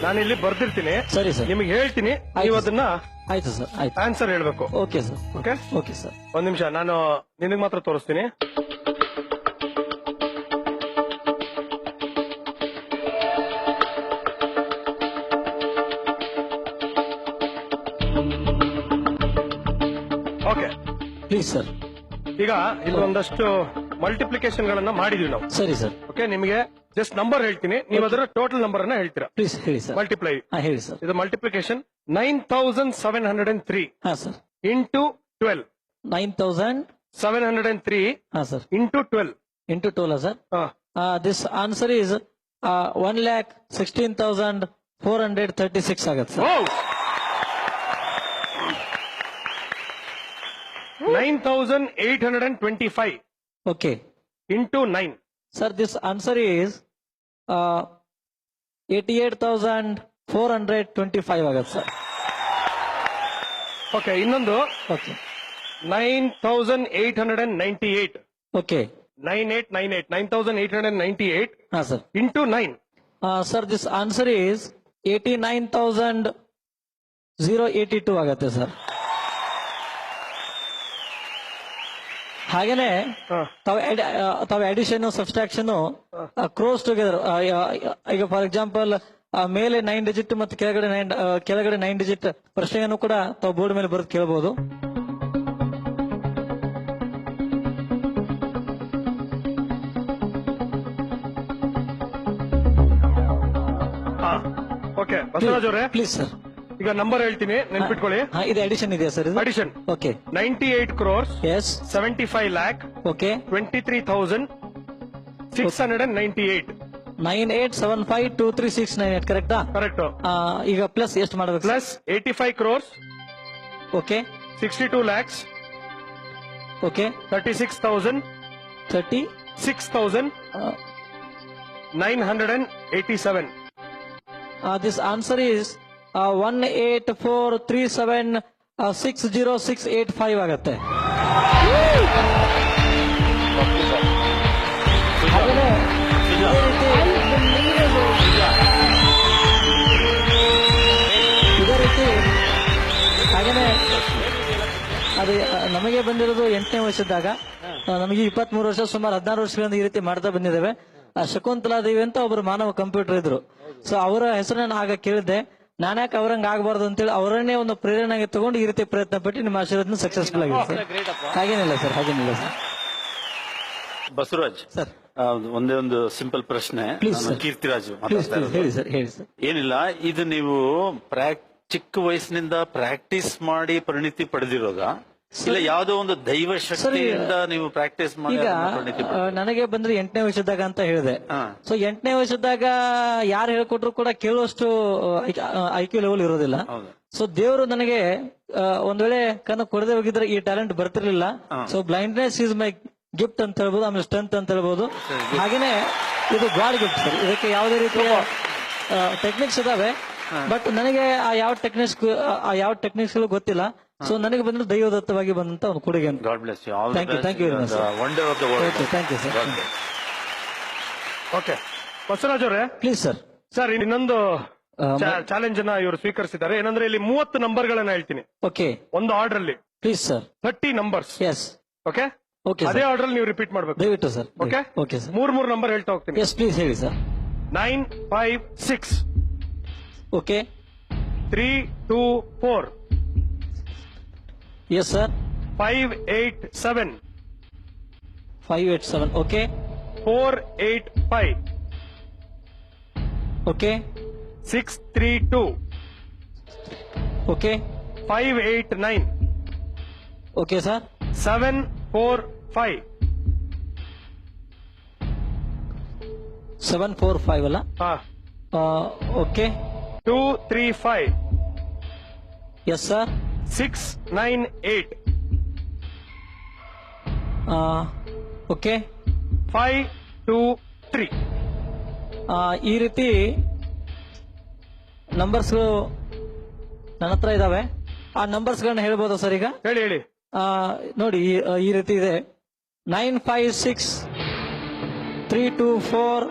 ನಾನು ಇಲ್ಲಿ ಬರ್ದಿರ್ತೀನಿ. ಸರಿ ಸರ್. ನಿಮಗೆ ಹೇಳ್ತೀನಿ, ನೀವು ಅದನ್ನ ಆಯ್ತು ಸರ್. ಆಯ್ತು. ಆನ್ಸರ್ ಹೇಳ್ಬೇಕು. Okay sir. Okay okay sir. ಒಂದ್ ನಿಮಿಷ, ನಾನು ನಿನಗೆ ಮಾತ್ರ ತೋರಿಸ್ತೀನಿ. Okay please sir. ಈಗ ಇಲ್ಲಿ ಒಂದಷ್ಟು ಮಲ್ಟಿಪ್ಲಿಕೇಶನ್ ಗಳನ್ನ ಮಾಡಿದೀವಿ ನಾವು. ಸರಿ ಸರ್. ಓಕೆ, ನಿಮಗೆ ಜಸ್ಟ್ ನಂಬರ್ ಹೇಳ್ತೀನಿ, ನೀವು ಅದರ ಟೋಟಲ್ ನಂಬರ್ ಅನ್ನ ಹೇಳ್ತೀರಾ. ಪ್ಲೀಸ್ ಹೇಳಿ ಸರ್. ಮಲ್ಟಿಪ್ಲೈ. ಹೇಳಿ ಸರ್. ಇದು ಮಲ್ಟಿಪ್ಲಿಕೇಶನ್ 9703 ಹಾ ಸರ್. ಇಂಟು 12. 9703 ಹಾ sir. Into 12. Into 12 sir. This answer is 1,16,436 ಆಗತ್ತೆ sir. 9,825 okay. Into 9. Sir, this answer is 88,425 ಆಗತ್ತೆ ಸರ್. ಓಕೆ, ಇನ್ನೊಂದು ಓಕೆ. 9,898. ಓಕೆ. 9,898 ಹಾ sir. Into 9. Sir, this answer is 89,082 ಆಗತ್ತೆ ಸರ್. ಹಾಗೇನೆ ತಾವು ಅಡಿಷನ್ ಸಬ್ಸ್ಟ್ರಾಕ್ಷನ್ ಕ್ರೋಸ್ ಟುಗೆದರ್. ಈಗ ಫಾರ್ ಎಕ್ಸಾಂಪಲ್ ಮೇಲೆ 9 ಡಿಜಿಟ್ ಮತ್ತು ಕೆಳಗಡೆ 9 ಡಿಜಿಟ್ ಪ್ರಶ್ನೆಯನ್ನು ಕೂಡ ತಾವು ಬೋರ್ಡ್ ಮೇಲೆ ಬರೆದು ಕೇಳಬಹುದು. ಓಕೆ ಬಸವರಾಜ್ ಅವರೇ, ಪ್ಲೀಸ್ ಸರ್. ಈಗ ನಂಬರ್ ಹೇಳ್ತೀನಿ, ನೆನ್ಪಿಟ್ಕೊಳ್ಳಿ. ಇದು ಅಡಿಷನ್ ಇದೆಯಾ sir? Addition. Okay. 98 crores. Yes. 75 lakh. Okay. 23,698. 98752369 ಕರೆಕ್ಟಾ? ಕರೆಕ್ಟ್. ಈಗ ಪ್ಲಸ್ ಎಷ್ಟು ಮಾಡಬೇಕು? Plus 85 crores. Okay. 62 lakhs. Okay. 36,000. 36,987. This answer is 1843760,685 ಆಗತ್ತೆ. ಹಾಗೇನೆ ಇದೇ ರೀತಿ ಹಾಗೇನೆ ಅದು ನಮಗೆ ಬಂದಿರೋದು 8ನೇ ವರ್ಷದಾಗ, ನಮಗೆ 23 ವರ್ಷ, ಸುಮಾರು 16 ವರ್ಷಗಳಿಂದ ಈ ರೀತಿ ಮಾಡ್ತಾ ಬಂದಿದ್ದೇವೆ. ಶಕುಂತಲಾ ದೇವಿ ಅಂತ ಒಬ್ರು ಮಾನವ ಕಂಪ್ಯೂಟರ್ ಇದ್ರು. ಸೊ ಅವರ ಹೆಸರನ್ನ ಆಗ ಕೇಳಿದ್ದೆ, ನಾನ್ಯಾಕೆ ಅವ್ರಂಗ ಆಗಬಾರ್ದು ಅಂತೇಳಿ ಅವರನ್ನೇ ಒಂದು ಪ್ರೇರಣೆಗೆ ತಗೊಂಡು ಈ ರೀತಿ ಪ್ರಯತ್ನ ಪಟ್ಟು ನಿಮ್ಮ ಆಶೀರ್ವಾದ ಸಕ್ಸಸ್ಫುಲ್ ಆಗಿದೆ ಸರ್. ಹಾಗೇನಿಲ್ಲ ಸರ್, ಹಾಗೇನಿಲ್ಲ ಸರ್. ಬಸವರಾಜ್ ಸರ್, ಒಂದೇ ಒಂದು ಸಿಂಪಲ್ ಪ್ರಶ್ನೆ. ಕೀರ್ತಿರಾಜು ಹೇಳಿ ಸರ್. ಹೇಳಿ ಸರ್. ಏನಿಲ್ಲ, ಇದು ನೀವು ಚಿಕ್ಕ ವಯಸ್ಸಿನಿಂದ ಪ್ರಾಕ್ಟೀಸ್ ಮಾಡಿ ಪರಿಣಿತಿ ಪಡೆದಿರೋದ, ಇಲ್ಲ ಯಾವುದೋ ಒಂದು ದೈವ ಶಕ್ತಿಯಿಂದ ನೀವು ಪ್ರಾಕ್ಟೀಸ್ ಮಾಡಿ ಈಗ ಪರಿಣಿತಿ? ನನಗೆ ಬಂದ್ರೆ 8ನೇ ವರ್ಷದಾಗ ಅಂತ ಹೇಳಿದೆ. ಸೊ 8ನೇ ವರ್ಷದಾಗ ಯಾರು ಹೇಳ್ಕೊಟ್ರು ಕೂಡ ಕೇಳುವಷ್ಟು IQ ಲೆವೆಲ್ ಇರೋದಿಲ್ಲ. ಸೊ ದೇವರು ನನಗೆ ಒಂದ್ ವೇಳೆ ಕಣ್ಣು ಕೊಡದೆ ಹೋಗಿದ್ರೆ ಈ ಟ್ಯಾಲೆಂಟ್ ಬರ್ತಿರ್ಲಿಲ್ಲ. So blindness is my gift ಅಂತ ಹೇಳ್ಬೋದು, ಆಮೇಲೆ ಸ್ಟ್ರೆಂತ್ ಅಂತ ಹೇಳ್ಬೋದು. ಹಾಗೇನೆ ಇದು ಗಾಡ್ ಗಿಫ್ಟ್ ಸರ್. ಇದಕ್ಕೆ ಯಾವುದೇ ರೀತಿಯ ಟೆಕ್ನಿಕ್ಸ್ ಇದಾವೆ, ಬಟ್ ನನಗೆ ಆ ಯಾವ ಟೆಕ್ನಿಕ್ಸ್ ಗೊತ್ತಿಲ್ಲ. ಸೊ ನನಗೆ ಬಂದ್ರೆ ದೈವದತ್ತವಾಗಿ ಬಂದಂತ ಒಂದು ಕೊಡುಗೆ. God bless you. All thank you very much. Wonder of the world. Thank you sir. Okay Basavaraj ಅವರೇ, ಪ್ಲೀಸ್ ಸರ್. ಸರ್ ಇನ್ನೊಂದು ಚಾಲೆಂಜ್ ಅನ್ನ ಇವರು ಸ್ವೀಕರಿಸಿದ್ದಾರೆ. ಏನಂದ್ರೆ ಇಲ್ಲಿ 30 ನಂಬರ್ ಗಳನ್ನ ಹೇಳ್ತೀನಿ ಓಕೆ. ಒಂದು ಆರ್ಡರ್ ಅಲ್ಲಿ. Please sir. 30 numbers. Yes. Okay. Okay. ಅದೇ ಆರ್ಡರ್ ಅಲ್ಲಿ ನೀವು ರಿಪೀಟ್ ಮಾಡ್ಬೇಕು ದಯವಿಟ್ಟು sir. Okay. Okay sir. 3 number ಹೇಳ್ತಾ ಹೋಗ್ತೀನಿ. ಎಸ್ ಪ್ಲೀಸ್ ಹೇಳಿ sir. 956. Okay. 324. Yes sir. 587. 587. Okay. 485. Okay. 632. Okay. 589. Okay sir. 745. 745 ಅಲ್ಲ? ಓಕೆ. 235. Yes sir. 698. ಓಕೆ. 523. ಈ ರೀತಿ ನಂಬರ್ಸ್ ನನ್ನ ಹತ್ರ ಇದಾವೆ. ಆ ನಂಬರ್ಸ್ ಗಳನ್ನ ಹೇಳ್ಬೋದಾ ಸರ್ ಈಗ? ಹೇಳಿ ಹೇಳಿ. ನೋಡಿ ಈ ರೀತಿ ಇದೆ. 956 324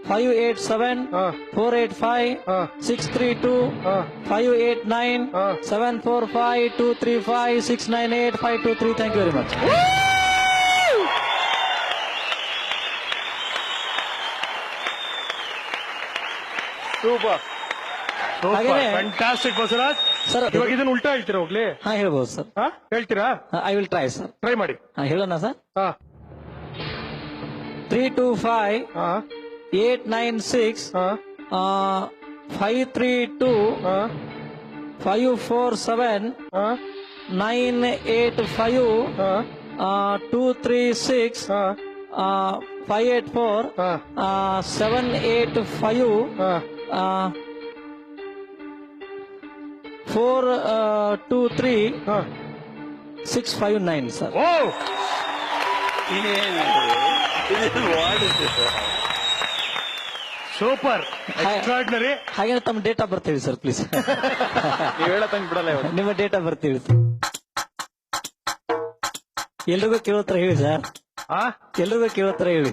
587-485-632-589-745-235-698-523. Thank you very much. Super ಹಾಗೇನೆ ಫ್ಯಾಂಟಾಸ್ಟಿಕ್ ಬಸವರಾಜ್ ಸರ್ ಇವಾಗ ಇದನ್ನ ಉಲ್ಟಾ ಹೇಳ್ತೀರಾ ಹೋಗ್ಲಿ ಹಾ ಹೇಳ್ಬೋದು ಸರ್. ಹೇಳ್ತೀರಾ I will try sir. Try ಮಾಡಿ ಹೇಳೋಣ ಸರ್. ಹಾ 325-896 ಹಾ 532-547 ಹಾ 985 236 584 785 423 659 ಸರ್. ಓ ಸೂಪರ್ ಎಕ್ಸ್ಟ್ರಾರ್ಡಿನರಿ. ಹಾಗೆ ತಮ್ಮ ಡೇಟ್ ಆಫ್ ಬರ್ತ್ ಹೇಳಿ ಸರ್ ಪ್ಲೀಸ್. ನೀವು ಹೇಳತ್ತಂಗ್ ಬಿಡಲ್ಲ ಇವಾಗ. ನಿಮ್ಮ ಡೇಟ್ ಆಫ್ ಬರ್ತ್ ಹೇಳಿ ಎಲ್ರಿಗೂ ಕೇಳೋತ್ರ ಹೇಳಿ ಸರ್. ಎಲ್ರಿಗೂ ಕೇಳೋತ್ರ ಹೇಳಿ.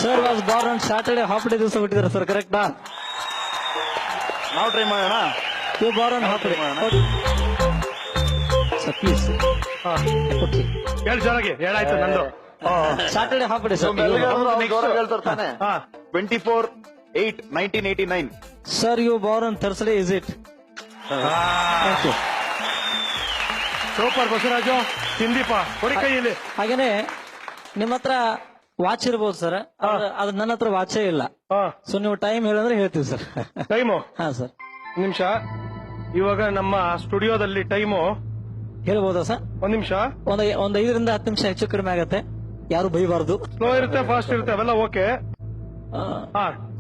Sir was born on Saturday, half day ದಿವಸ ಹುಟ್ಟಿದಾರೆ ಸರ್, ಕರೆಕ್ಟಾ? ನಾವು ಟ್ರೈ ಮಾಡೋಣ. You born on half day sir please. ಹೇಳಿ ಜೊಳಗೆ ಹೇಳಾಯ್ತು ನಂದು. Saturday half day sir. 24/8/1989. Sir you born Thursday, is it? Thank you. Super Basavaraju, ಹಿಂದೀಪ ಕೊಡಿ ಕೈಯಲ್ಲಿ. ಹಾಗೇನೆ ನಿಮ್ಮ ಹತ್ರ ವಾಚ್ ಇರ್ಬೋದು ಸರ್, ಅದು ನನ್ನ ಹತ್ರ ವಾಚೇ ಇಲ್ಲ. ಸೊ ನೀವು ಟೈಮ್ ಹೇಳಿದ್ರೆ ಹೇಳ್ತೀವಿ ಸರ್. ಟೈಮು ಹಾ ಸರ್. ನಿಮಿಷ, ಇವಾಗ ನಮ್ಮ ಸ್ಟುಡಿಯೋದಲ್ಲಿ ಟೈಮು ಹೇಳ್ಬೋದಾ ಸರ್? ಒಂದ್ ನಿಮಿಷ. ಒಂದ್ 5ರಿಂದ 10 ನಿಮಿಷ ಹೆಚ್ಚು ಕಡಿಮೆ ಆಗತ್ತೆ, ಯಾರು ಬೈಬಾರ್ದು. ಸ್ಲೋ ಇರುತ್ತೆ, ಫಾಸ್ಟ್ ಇರುತ್ತೆ, ಅವೆಲ್ಲ ಓಕೆ.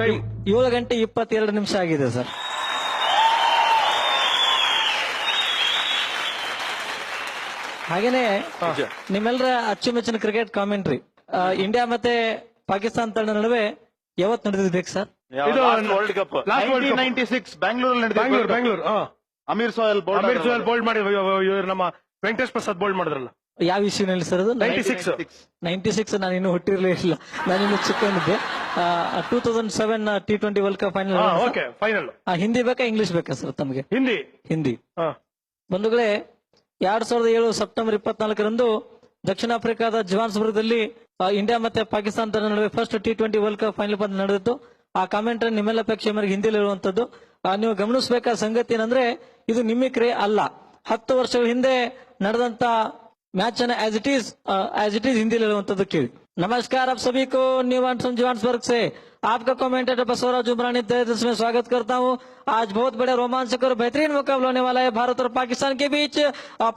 ಟೈಮ್ 7:22 ಆಗಿದೆ ಸರ್. ಹಾಗೇನೆ ನಿಮ್ಮೆಲ್ಲರ ಅಚ್ಚುಮೆಚ್ಚಿನ ಕ್ರಿಕೆಟ್ ಕಾಮೆಂಟ್ರಿ ಇಂಡಿಯಾ ಮತ್ತೆ ಪಾಕಿಸ್ತಾನ ತಂಡ ನಡುವೆ ಯಾವತ್ತು ನಡೆದಿರ್ಬೇಕು ಸರ್? ಇದು ವರ್ಲ್ಡ್ ಕಪ್ 1996 ಬ್ಯಾಂಗ್ಳೂರಲ್ಲಿ ಬ್ಯಾಂಗ್ಳೂರ್. ಅಮೀರ್ ಸೋಯಲ್ ಬೋಲ್ಡ್ ಮಾಡಿ ನಮ್ಮ ವೆಂಕಟೇಶ್ ಪ್ರಸಾದ್ ಬೋಲ್ಡ್ ಮಾಡಿದ್ರಲ್ಲ. ಯಾವ ಇಶ್ಯೂನಲ್ಲಿ ಸರ್ ಅದು? 96 ನಾನು ಇನ್ನೂ ಹುಟ್ಟಿರ್ಲಿಲ್ಲ, ನಾನಿನ್ನು ಚಿಕ್ಕವನಿದ್ದೆ. 2007 T20 world cup final. Final Hindi ಬೇಕಾ ಇಂಗ್ಲಿಷ್ ಬೇಕಾ ಸರ್ ತಮಗೆ? ಹಿಂದಿ. ಹಾ. ಬಂಧುಗಳೇ, 2007 ಸೆಪ್ಟೆಂಬರ್ 24ರಂದು ದಕ್ಷಿಣ ಆಫ್ರಿಕಾದ ಜೋಹಾನ್ಸ್ಬರ್ಗ್ದಲ್ಲಿ ಇಂಡಿಯಾ ಮತ್ತೆ ಪಾಕಿಸ್ತಾನ ತಂಡ ನಡುವೆ first T20 world cup final ಪಂದ್ಯ ನಡೆದಿತ್ತು. ಆ ಕಾಮೆಂಟ್ ನಿಮ್ಮೆಲ್ಲ ಅಪೇಕ್ಷೆ ಮೇರೆಗೆ ಹಿಂದಿಯಲ್ಲಿ ಇರುವಂತದ್ದು. ನೀವು ಗಮನಿಸಬೇಕಾದ ಸಂಗತಿ ಏನಂದ್ರೆ, ಇದು ನಿಮಿಕ್ರೆ ಅಲ್ಲ. 10 ವರ್ಷಗಳ ಹಿಂದೆ ನಡೆದಂತ match as it is Hindi ಕೇಳಿ. नमस्कार आप सभी को जोहान्सबर्ग से आपका कमेंटेटर बसवराज उमरानी में स्वागत करता हूं। आज बहुत बड़े रोमांचक और बेहतरीन मुकाबला होने वाला है भारत और पाकिस्तान के बीच।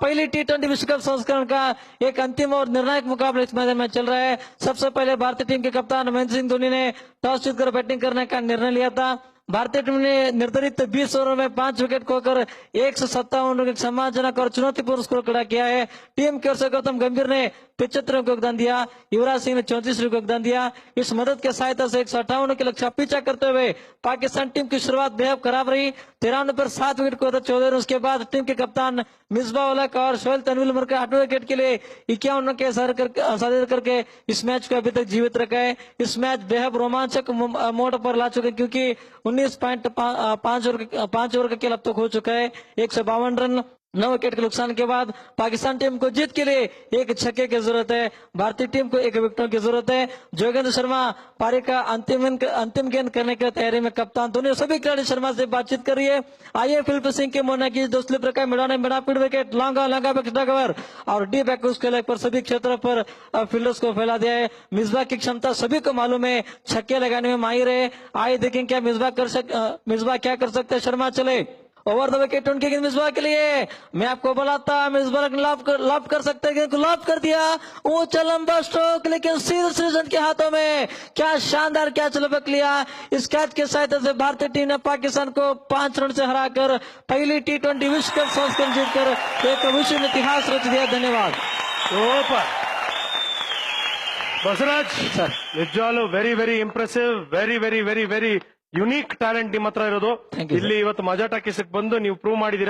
पहली T20 विश्व कप संस्करण का एक अंतिम और निर्णायक मुकाबला इस मैदान में चल रहा है। सबसे पहले भारतीय टीम के कप्तान महेंद्र सिंह धोनी ने टॉस जीतकर बैटिंग करने का निर्णय लिया था। भारतीय टीम ने निर्धारित 20 ओवर में 5 विकेट खोकर 157 रन का सम्मानजनक और चुनौतीपूर्ण स्कोर खड़ा किया है। टीम की ओर से गौतम गंभीर ने 75 रन का योगदान दिया, युवराज सिंह ने 34 रन का योगदान दिया। इस मदद के सहायता से 158 के लक्ष्य पीछा करते हुए पाकिस्तान टीम की शुरुआत बेहद खराब रही। 93 पर 7 विकेट को 14 रन के बाद टीम के कप्तान मिसबा उल-हक और शोएब तनवीर उमर के 8वें विकेट के लिए 51 रन के साझा करके इस मैच को अभी तक जीवित रखा है। इस मैच बेहद रोमांचक मोड़ पर ला चुके, क्योंकि 19.5 ओवर का खेल अब तक हो चुका है। 152 रन 9 विकेट के नुकसान के बाद पाकिस्तान टीम को जीत के लिए एक छक्के की जरूरत है, भारतीय टीम को 1 विकेट की जरूरत है। जोगेंद्र शर्मा पारी का अंतिम गेंद करने की तैयारी में कप्तान धोनी सभी खिलाड़ी शर्मा से बातचीत कर रही है। आइए फिल्म सिंह के मोना की दो स्लिप रखा मिलाने बड़ा पीड़ विकेट लॉन्गा कवर और डी बैक उसके लेग पर सभी क्षेत्रों पर फील्डर्स को फैला दिया है। मिसबा की क्षमता सभी को मालूम है, छक्के लगाने में माहिर है। आइए देखें क्या मिसबा क्या कर सकते हैं। शर्मा चले ओवर द विकेट उनके मिसबा के लिए, मैं आपको बोलाता मिसबा लॉब कर सकते हैं, लॉब कर दिया, ऊंचा लंबा स्ट्रोक, लेकिन सीधे सृजन के हाथों में क्या शानदार कैच लपक लिया। इस कैच के सहायता से भारतीय टीम ने पाकिस्तान को 5 रन से हराकर पहली T20 विश्व कप संस्करण जीतकर एक विश्व इतिहास रच दिया। धन्यवाद। ಸೂಪರ್ ಬಸವರಾಜ್ ಸರ್, ನಿಜವಾಗ್ಲೂ very very impressive, very very very very unique talent ನಿಮ್ಮ ಹತ್ರ ಇರೋದು. ಇಲ್ಲಿ ಇವತ್ತು ಮಜಾ ಟಾಕೀಸ್ ಬಂದು ನೀವು ಪ್ರೂವ್ ಮಾಡಿದೀರಾ.